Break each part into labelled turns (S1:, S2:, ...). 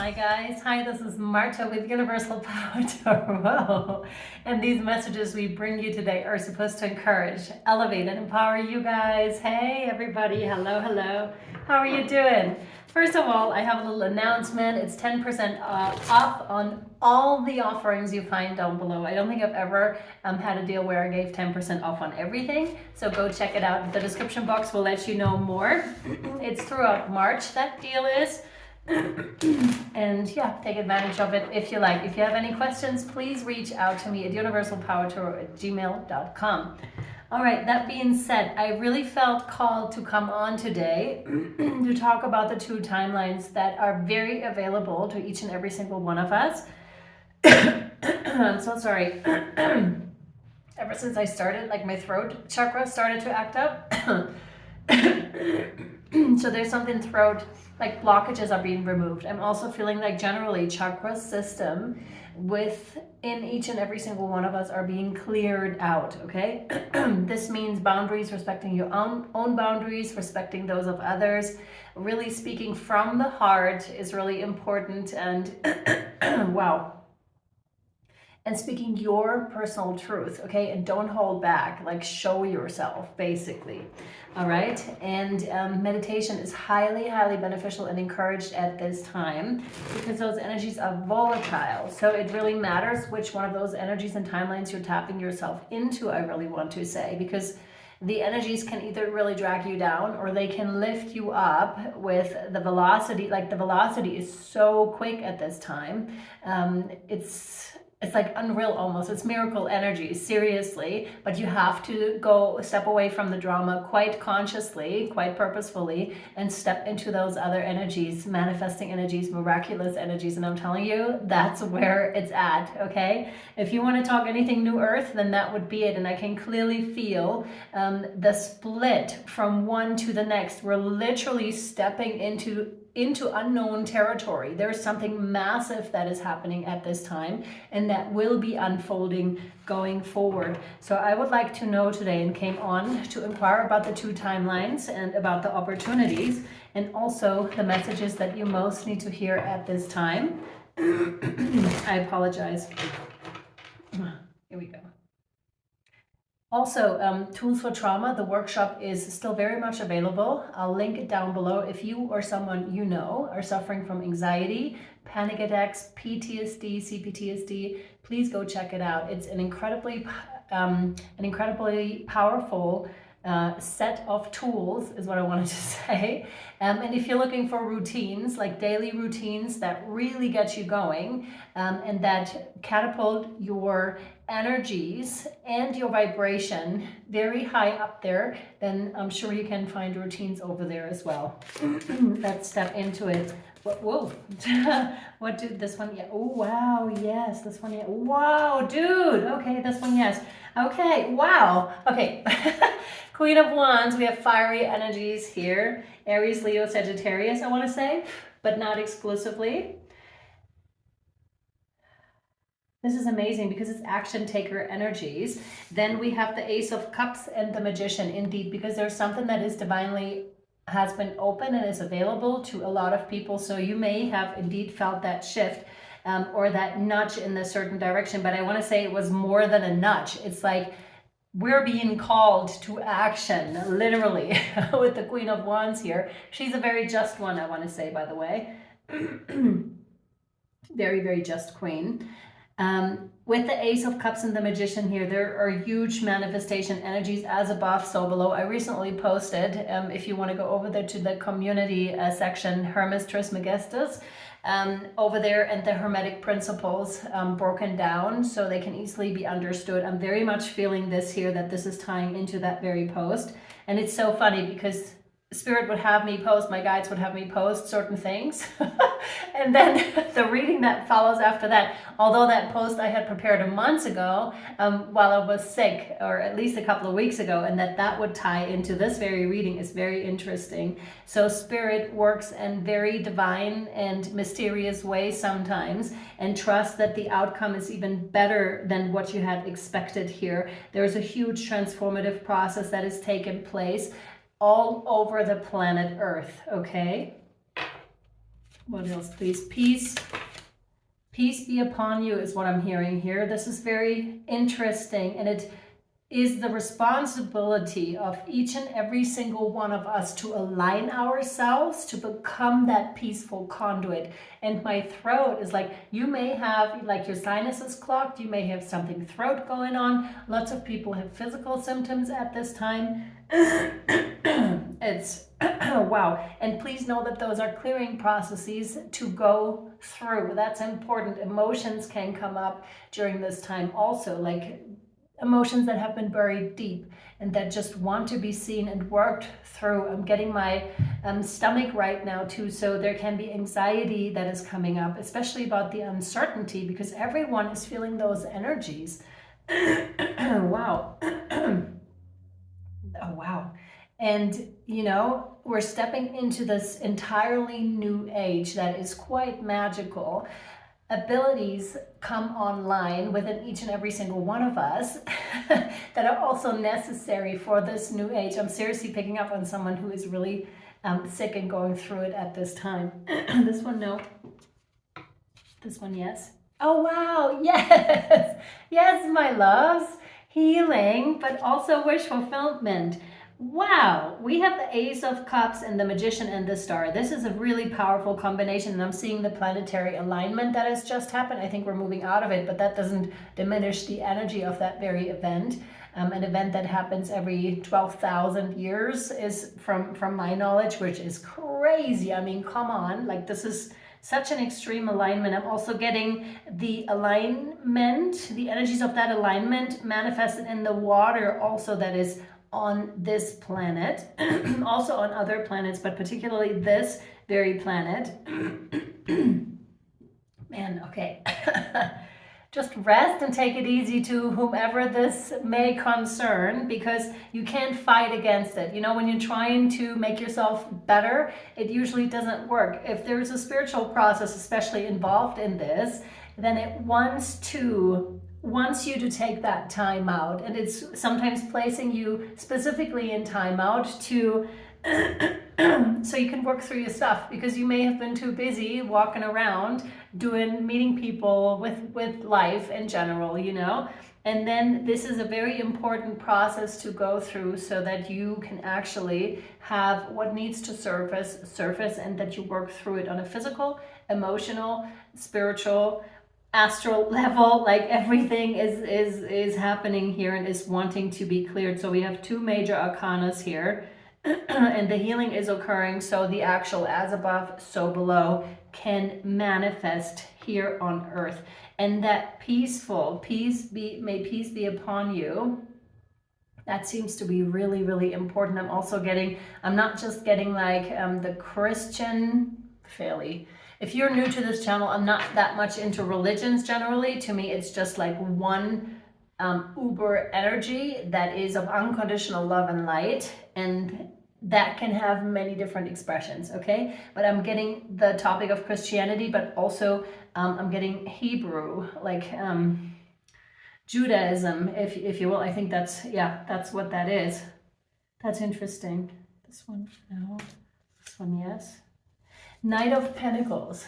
S1: Hi guys, hi, this is Marta with Universal Power Tarot. And these messages we bring you today are supposed to encourage, elevate, and empower you guys. Hey everybody, hello, hello. How are you doing? First of all, I have a little announcement. It's 10% off on all the offerings you find down below. I don't think I've ever had a deal where I gave 10% off on everything. So go check it out. The description box will let you know more. It's throughout March, that deal is. And yeah, take advantage of it if you like. If you have any questions, please reach out to me at universalpowertarot@gmail.com. All right, that being said, I really felt called to come on today to talk about the two timelines that are very available to each and every single one of us. I'm so sorry. Ever since I started, like my throat chakra started to act up. So there's something throat, like blockages are being removed. I'm also feeling like generally chakra system within each and every single one of us are being cleared out, okay? This means boundaries, respecting your own boundaries, respecting those of others. Really speaking from the heart is really important, and wow. And speaking your personal truth, okay? And don't hold back, like show yourself, basically, all right? And meditation is highly, highly beneficial and encouraged at this time because those energies are volatile. So it really matters which one of those energies and timelines you're tapping yourself into, I really want to say, because the energies can either really drag you down or they can lift you up with the velocity. Like the velocity is so quick at this time. It's like unreal almost. It's miracle energy, seriously. But you have to go step away from the drama quite consciously, quite purposefully, and step into those other energies, manifesting energies, miraculous energies. And I'm telling you, that's where it's at, okay? If you want to talk anything New Earth, then that would be it. And I can clearly feel the split from one to the next. We're literally stepping into unknown territory. There's something massive that is happening at this time and that will be unfolding going forward. So I would like to know today, and came on to inquire about the two timelines and about the opportunities and also the messages that you most need to hear at this time. I apologize. Here we go. Also, Tools for Trauma, the workshop is still very much available. I'll link it down below. If you or someone you know are suffering from anxiety, panic attacks, PTSD, CPTSD, please go check it out. It's an incredibly powerful set of tools is what I wanted to say. And if you're looking for routines, like daily routines that really get you going and that catapult your energies and your vibration very high up there, then I'm sure you can find routines over there as well. Let's step into it. Whoa. What did this one? Yeah. Oh, wow. Yes. This one. Yeah. Wow, dude. Okay. This one. Yes. Okay. Wow. Okay. Queen of Wands. We have fiery energies here. Aries, Leo, Sagittarius, I want to say, but not exclusively. This is amazing because it's action taker energies. Then we have the Ace of Cups and the Magician, indeed, because there's something that is divinely has been open and is available to a lot of people. So you may have indeed felt that shift or that nudge in a certain direction. But I want to say it was more than a nudge. It's like we're being called to action, literally, with the Queen of Wands here. She's a very just one, I want to say, by the way. Very, very just queen. With the Ace of Cups and the Magician here, there are huge manifestation energies as above, so below. I recently posted, if you want to go over there to the community section, Hermes Trismegistus, over there, and the Hermetic principles broken down so they can easily be understood. I'm very much feeling this here, that this is tying into that very post. And it's so funny because Spirit would have me post, my guides would have me post certain things. And then the reading that follows after that, although that post I had prepared months ago while I was sick, or at least a couple of weeks ago, and that would tie into this very reading is very interesting. So Spirit works in very divine and mysterious ways sometimes, and trust that the outcome is even better than what you had expected here. There's a huge transformative process that has taken place all over the planet Earth, okay? What else, please? Peace. Peace be upon you is what I'm hearing here. This is very interesting, and it is the responsibility of each and every single one of us to align ourselves to become that peaceful conduit. And my throat is like, you may have like your sinuses clogged, you may have something throat going on. Lots of people have physical symptoms at this time. It's wow. And please know that those are clearing processes to go through. That's important. Emotions can come up during this time also, like emotions that have been buried deep and that just want to be seen and worked through. I'm getting my stomach right now too, so there can be anxiety that is coming up, especially about the uncertainty, because everyone is feeling those energies. Wow. Oh, wow. And, you know, we're stepping into this entirely new age that is quite magical. Abilities come online within each and every single one of us that are also necessary for this new age. I'm seriously picking up on someone who is really sick and going through it at this time. This one, no. This one, yes. Oh, wow. Yes. Yes, my loves. Healing, but also wish fulfillment. Wow, we have the Ace of Cups and the Magician and the Star. This is a really powerful combination, and I'm seeing the planetary alignment that has just happened. I think we're moving out of it, but that doesn't diminish the energy of that very event. An event that happens every 12,000 years is from my knowledge, which is crazy. I mean, come on, like this is such an extreme alignment. I'm also getting the alignment, the energies of that alignment manifested in the water also that is on this planet, also on other planets, but particularly this very planet. Man, okay. Just rest and take it easy to whomever this may concern, because you can't fight against it. You know, when you're trying to make yourself better, it usually doesn't work. If there's a spiritual process especially involved in this, then it wants you to take that time out, and it's sometimes placing you specifically in time out to so you can work through your stuff, because you may have been too busy walking around meeting people with life in general, you know. And then this is a very important process to go through so that you can actually have what needs to surface, and that you work through it on a physical, emotional, spiritual, astral level. Like everything is happening here and is wanting to be cleared. So we have two major arcanas here and the healing is occurring, so the actual as above so below can manifest here on earth. And that peaceful may peace be upon you. That seems to be really, really important. I'm not just getting like the Christian fairly. If you're new to this channel, I'm not that much into religions generally. To me, it's just like one uber energy that is of unconditional love and light, and that can have many different expressions, okay? But I'm getting the topic of Christianity, but also I'm getting Hebrew, like Judaism, if you will. I think that's what that is. That's interesting. This one, no. This one, yes. Knight of Pentacles.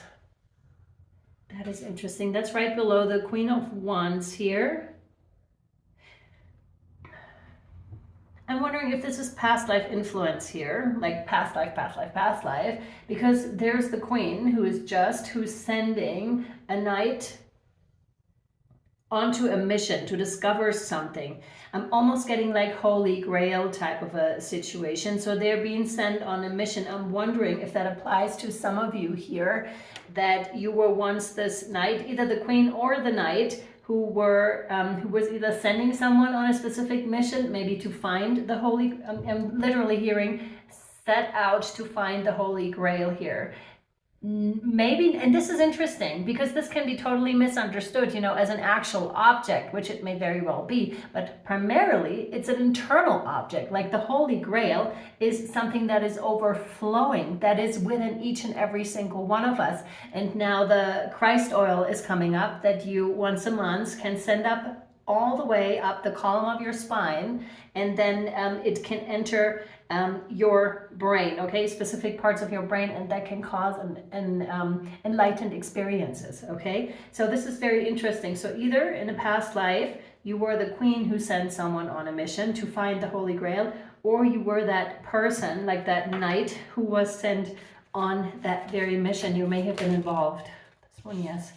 S1: That is interesting. That's right below the Queen of Wands here. I'm wondering if this is past life influence here, like past life, because there's the Queen who's sending a knight onto a mission to discover something. I'm almost getting like Holy Grail type of a situation. So they're being sent on a mission. I'm wondering if that applies to some of you here, that you were once this knight, either the Queen or the knight, who was either sending someone on a specific mission, maybe to find the Holy, I'm literally hearing set out to find the Holy Grail here. Maybe, and this is interesting because this can be totally misunderstood, you know, as an actual object, which it may very well be, but primarily it's an internal object. Like the Holy Grail is something that is overflowing, that is within each and every single one of us. And now the Christ oil is coming up that you once a month can send up all the way up the column of your spine, and then it can enter your brain, okay, specific parts of your brain, and that can cause enlightened experiences, okay? So this is very interesting. So either in a past life, you were the queen who sent someone on a mission to find the Holy Grail, or you were that person, like that knight who was sent on that very mission. You may have been involved. This one, yes.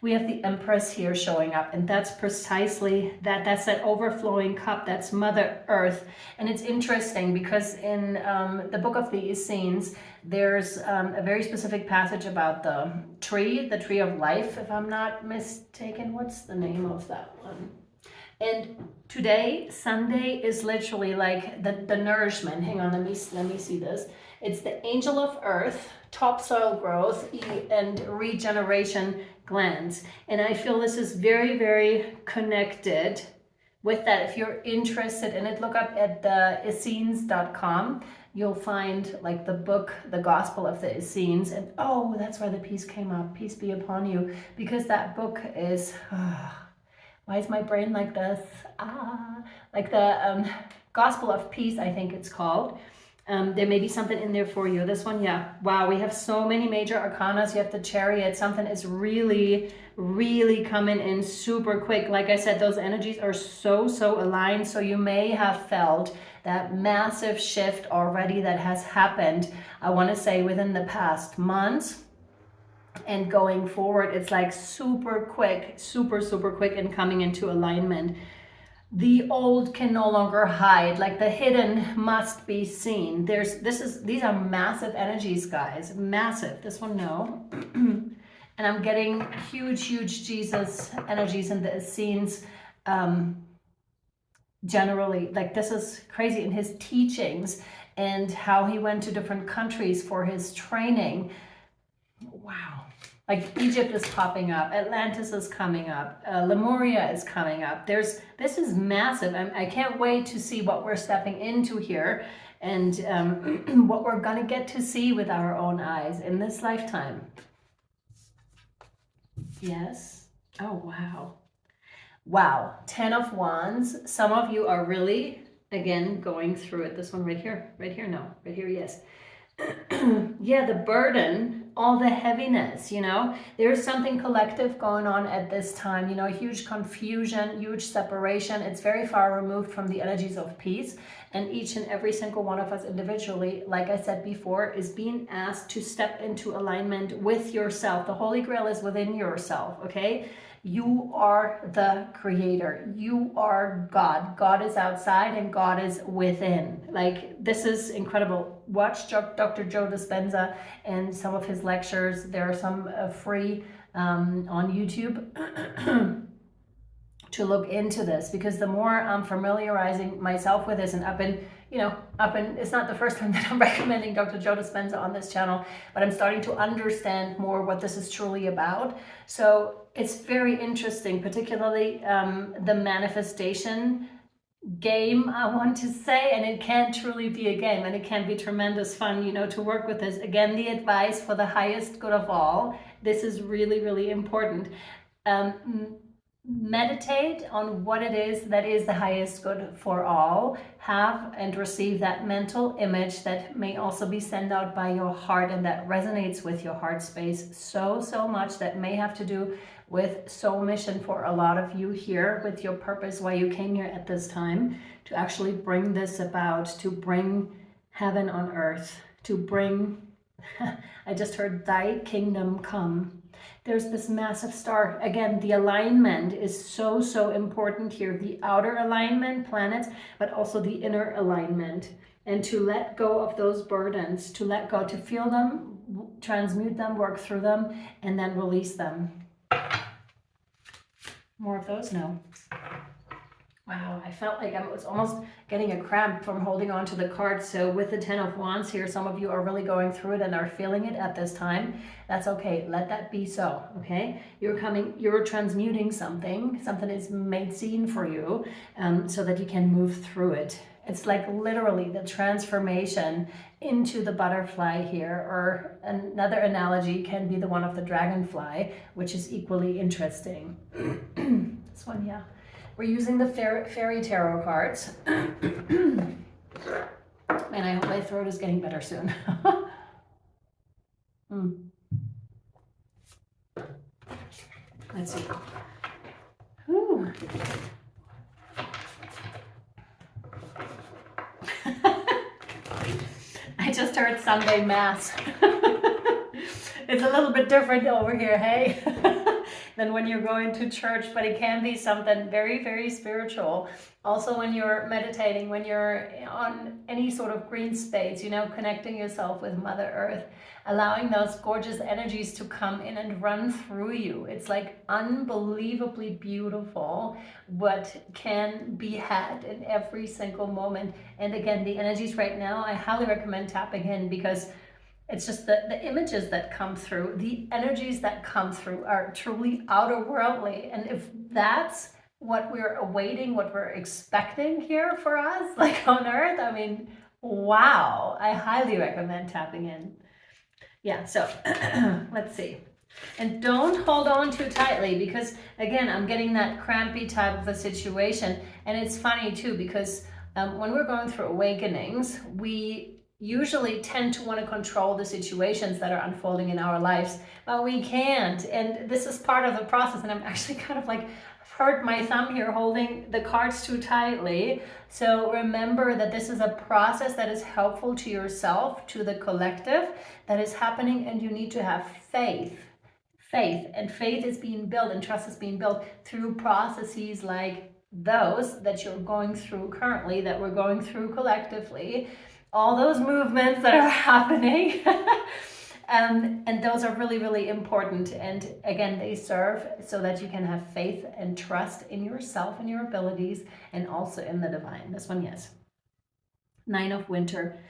S1: We have the Empress here showing up, and that's precisely that. That's that overflowing cup. That's Mother Earth. And it's interesting because in the Book of the Essenes, there's a very specific passage about the tree of life, if I'm not mistaken. What's the name of that one? And today, Sunday, is literally like the nourishment. Hang on, let me see this. It's the angel of earth, topsoil growth, and regeneration glands. And I feel this is very, very connected with that. If you're interested in it, look up at the Essenes.com. You'll find like the book, The Gospel of the Essenes. And oh, that's why the peace came up. Peace be upon you. Because that book is... why is my brain like this? Like the Gospel of Peace, I think it's called. There may be something in there for you. This one, yeah. Wow, we have so many major arcanas. You have the Chariot. Something is really, really coming in super quick. Like I said, those energies are so aligned. So you may have felt that massive shift already that has happened, I want to say, within the past months. And going forward, it's like super quick, super quick and coming into alignment. The old can no longer hide, like the hidden must be seen. These are massive energies, guys, massive. This one, no. And I'm getting huge Jesus energies in the Essenes generally. Like this is crazy in his teachings and how he went to different countries for his training. Wow. Like Egypt is popping up, Atlantis is coming up, Lemuria is coming up. This is massive. I can't wait to see what we're stepping into here and what we're gonna get to see with our own eyes in this lifetime. Yes. Oh, wow. Wow. 10 of Wands. Some of you are really, again, going through it. This one right here, no, right here, yes. Yeah, the burden, all the heaviness, you know, there's something collective going on at this time, you know, huge confusion, huge separation. It's very far removed from the energies of peace. And each and every single one of us individually, like I said before, is being asked to step into alignment with yourself. The Holy Grail is within yourself, okay? You are the creator. You are God. God is outside and God is within. Like, this is incredible. Watch Dr. Joe Dispenza and some of his lectures. There are some free on YouTube to look into this, because the more I'm familiarizing myself with this, and it's not the first time that I'm recommending Dr. Joe Dispenza on this channel, but I'm starting to understand more what this is truly about. So it's very interesting, particularly the manifestation game, I want to say, and it can truly be a game, and it can be tremendous fun, you know, to work with this. Again, the advice for the highest good of all. This is really, really important. Meditate on what it is that is the highest good for all. Have and receive that mental image that may also be sent out by your heart and that resonates with your heart space so much, that may have to do with soul mission for a lot of you here, with your purpose, why you came here at this time, to actually bring this about, to bring heaven on earth, to bring, I just heard, thy kingdom come. There's this massive star. Again, the alignment is so important here. The outer alignment, planets, but also the inner alignment. And to let go of those burdens, to let go, to feel them, transmute them, work through them, and then release them. More of those? No. Wow, I felt like I was almost getting a cramp from holding on to the cards. So with the 10 of Wands here, some of you are really going through it and are feeling it at this time. That's okay. Let that be so, okay? You're transmuting something. Something is made seen for you so that you can move through it. It's like literally the transformation into the butterfly here, or another analogy can be the one of the dragonfly, which is equally interesting. This one, yeah. We're using the fairy tarot cards. And I hope my throat is getting better soon. Let's see. Whew. I just heard Sunday Mass. It's a little bit different over here, hey? Than when you're going to church, but it can be something very, very spiritual. Also, when you're meditating, when you're on any sort of green space, you know, connecting yourself with Mother Earth, allowing those gorgeous energies to come in and run through you. It's like unbelievably beautiful what can be had in every single moment. And again, the energies right now, I highly recommend tapping in, because it's just the images that come through, the energies that come through are truly outerworldly. And if that's what we're awaiting, what we're expecting here for us, like on Earth, I mean, wow, I highly recommend tapping in. Yeah, so let's see. And don't hold on too tightly, because again, I'm getting that crampy type of a situation. And it's funny too, because when we're going through awakenings, we usually tend to want to control the situations that are unfolding in our lives, but we can't. And this is part of the process. And I'm actually kind of like, hurt my thumb here holding the cards too tightly. So remember that this is a process that is helpful to yourself, to the collective, that is happening, and you need to have faith. And faith is being built, and trust is being built through processes like those that you're going through currently, that we're going through collectively, all those movements that are happening. And those are really, really important. And again, they serve so that you can have faith and trust in yourself and your abilities, and also in the divine. This one, yes. Nine of Winter.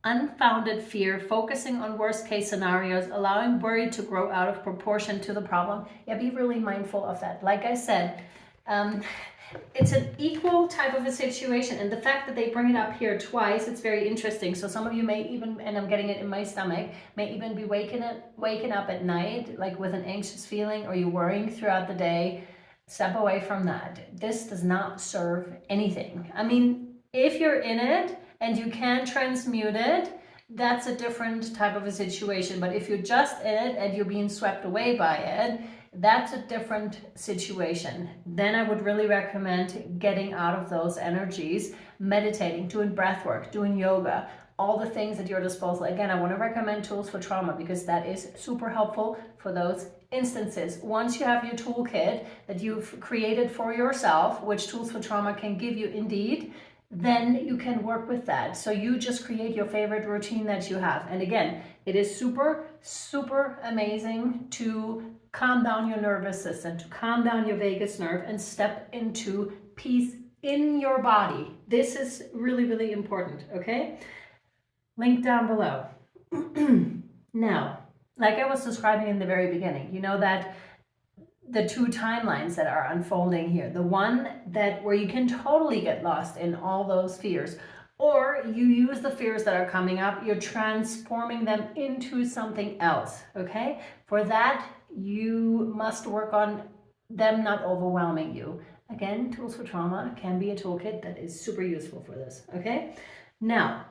S1: Unfounded fear, focusing on worst case scenarios, allowing worry to grow out of proportion to the problem. Yeah, be really mindful of that. Like I said, it's an equal type of a situation, and the fact that they bring it up here twice, it's very interesting. So some of you may even, and I'm getting it in my stomach, may even be waking up at night like with an anxious feeling, or you're worrying throughout the day. Step away from that. This does not serve anything. I mean, if you're in it and you can transmute it, that's a different type of a situation. But if you're just in it and you're being swept away by it, that's a different situation. Then I would really recommend getting out of those energies, meditating, doing breath work, doing yoga, all the things at your disposal. Again, I want to recommend Tools for Trauma, because that is super helpful for those instances. Once you have your toolkit that you've created for yourself, which Tools for Trauma can give you indeed, then you can work with that. So you just create your favorite routine that you have. And again, it is super, super amazing to calm down your nervous system, to calm down your vagus nerve, and step into peace in your body. This is really, really important, okay? Link down below. Now, like I was describing in the very beginning, you know that the two timelines that are unfolding here, the one that where you can totally get lost in all those fears, or you use the fears that are coming up, you're transforming them into something else, okay? For that, you must work on them not overwhelming you. Again, Tools for Trauma can be a toolkit that is super useful for this, okay? Now,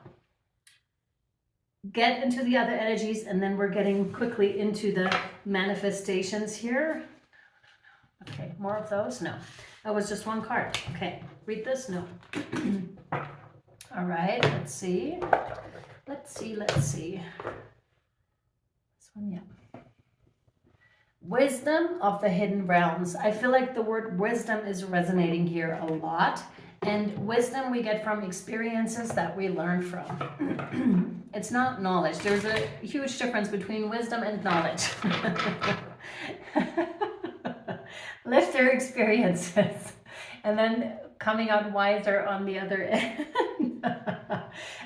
S1: get into the other energies, and then we're getting quickly into the manifestations here. Okay, more of those? No. That was just one card. Okay, read this? No. All right, let's see. Let's see. This one, yeah. Wisdom of the hidden realms. I feel like the word wisdom is resonating here a lot. And wisdom we get from experiences that we learn from. It's not knowledge. There's a huge difference between wisdom and knowledge. Live their experiences and then coming out wiser on the other end.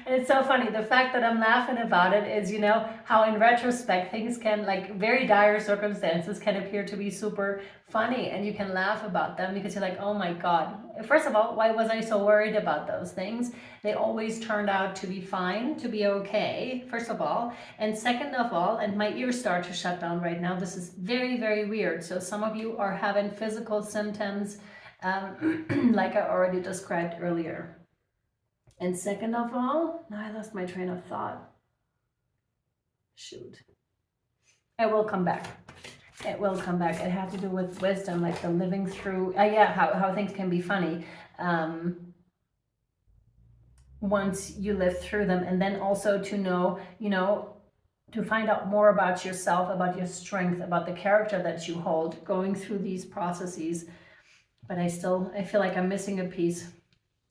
S1: And it's so funny. The fact that I'm laughing about it is, you know, how in retrospect things can, like very dire circumstances can appear to be super funny, and you can laugh about them because you're like, oh my God. First of all, why was I so worried about those things? They always turned out to be fine, to be okay, first of all. And second of all, and my ears start to shut down right now. This is very, very weird. So some of you are having physical symptoms, like I already described earlier. And second of all, now I lost my train of thought. Shoot. It will come back. It will come back. It had to do with wisdom, like the living through, yeah, how things can be funny. Once you live through them, and then also to know, to find out more about yourself, about your strength, about the character that you hold going through these processes. But I feel like I'm missing a piece.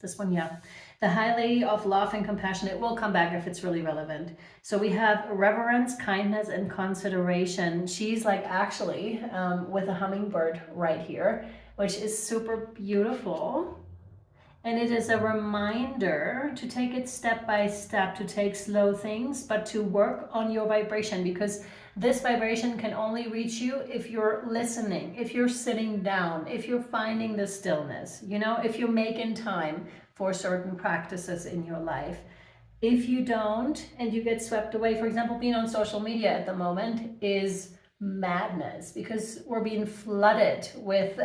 S1: This one, yeah. The High Lady of Love and Compassion. It will come back if it's really relevant. So we have reverence, kindness, and consideration. She's like actually with a hummingbird right here, which is super beautiful. And it is a reminder to take it step by step, to take slow things, but to work on your vibration, because this vibration can only reach you if you're listening, if you're sitting down, if you're finding the stillness, if you're making time for certain practices in your life. If you don't, and you get swept away, for example, being on social media at the moment is madness, because we're being flooded with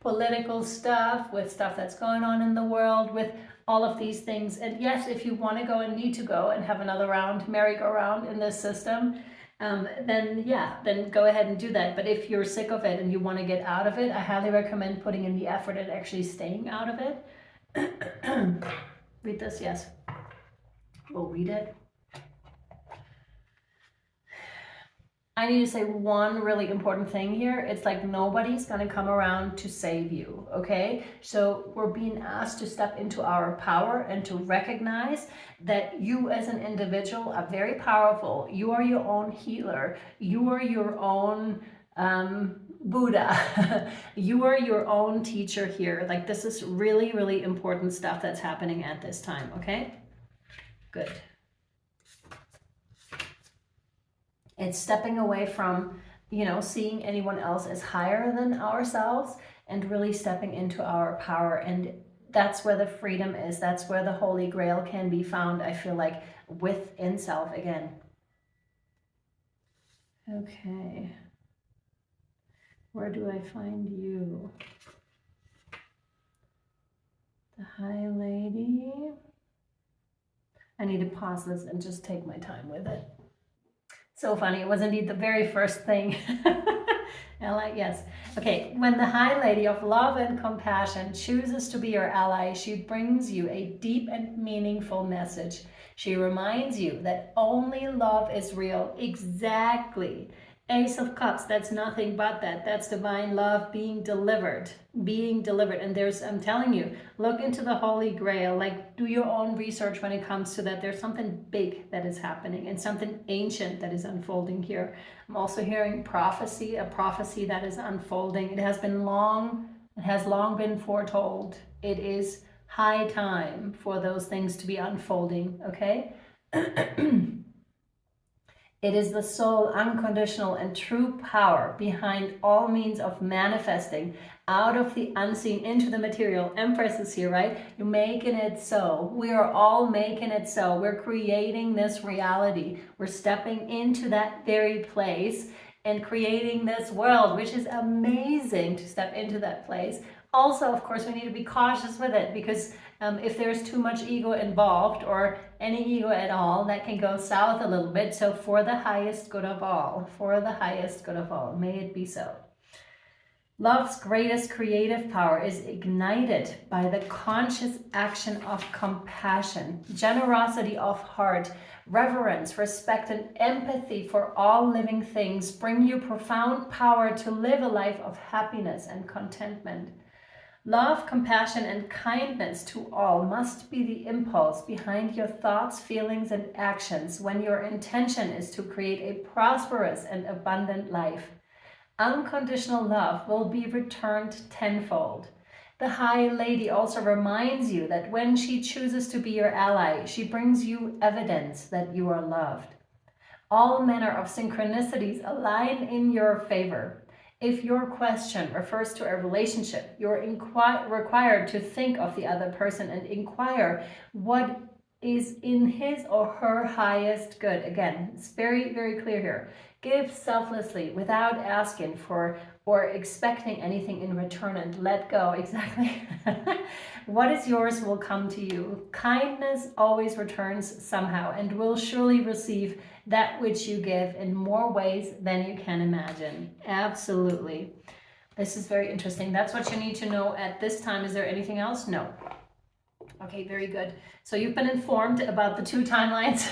S1: political stuff, with stuff that's going on in the world, with all of these things. And yes, if you want to go and need to go and have another merry-go-round in this system, then go ahead and do that. But if you're sick of it and you want to get out of it, I highly recommend putting in the effort and actually staying out of it. Read this, yes. We'll read it. I need to say one really important thing here. It's like nobody's going to come around to save you, okay? So we're being asked to step into our power and to recognize that you as an individual are very powerful. You are your own healer. You are your own Buddha. You are your own teacher here. Like, this is really, really important stuff that's happening at this time, okay? Good. It's stepping away from, seeing anyone else as higher than ourselves and really stepping into our power. And that's where the freedom is. That's where the Holy Grail can be found, I feel like, within self again. Okay. Where do I find you? The High Lady. I need to pause this and just take my time with it. So funny, it was indeed the very first thing. Ally, yes. Okay, when the High Lady of Love and Compassion chooses to be your ally, she brings you a deep and meaningful message. She reminds you that only love is real. Exactly. Ace of Cups, that's nothing but that. That's divine love being delivered. And I'm telling you, look into the Holy Grail, like do your own research when it comes to that. There's something big that is happening and something ancient that is unfolding here. I'm also hearing prophecy, a prophecy that is unfolding. It has long been foretold. It is high time for those things to be unfolding, okay? It is the sole, unconditional, and true power behind all means of manifesting out of the unseen into the material. Empress is here, right? You're making it so. We are all making it so. We're creating this reality. We're stepping into that very place and creating this world, which is amazing to step into that place. Also, of course, we need to be cautious with it, because if there's too much ego involved, or any ego at all, that can go south a little bit. So for the highest good of all, may it be so. Love's greatest creative power is ignited by the conscious action of compassion, generosity of heart, reverence, respect, and empathy for all living things bring you profound power to live a life of happiness and contentment. Love, compassion, and kindness to all must be the impulse behind your thoughts, feelings, and actions when your intention is to create a prosperous and abundant life. Unconditional love will be returned tenfold. The High Lady also reminds you that when she chooses to be your ally, she brings you evidence that you are loved. All manner of synchronicities align in your favor. If your question refers to a relationship, you're required to think of the other person and inquire what is in his or her highest good. Again, it's very, very clear here. Give selflessly without asking for or expecting anything in return, and let go. Exactly. What is yours will come to you. Kindness always returns somehow and will surely receive that which you give in more ways than you can imagine. Absolutely. This is very interesting. That's what you need to know at this time. Is there anything else? No. Okay, very good. So you've been informed about the 2 timelines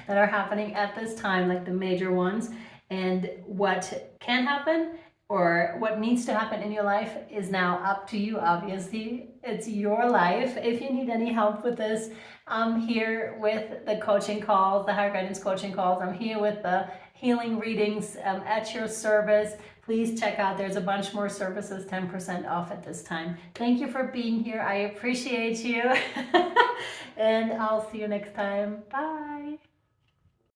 S1: that are happening at this time, like the major ones, and what can happen or what needs to happen in your life is now up to you. Obviously, it's your life. If you need any help with this, I'm here with the coaching calls, the higher guidance coaching calls. I'm here with the healing readings at your service. Please check out, there's a bunch more services, 10% off at this time. Thank you for being here. I appreciate you. And I'll see you next time. Bye.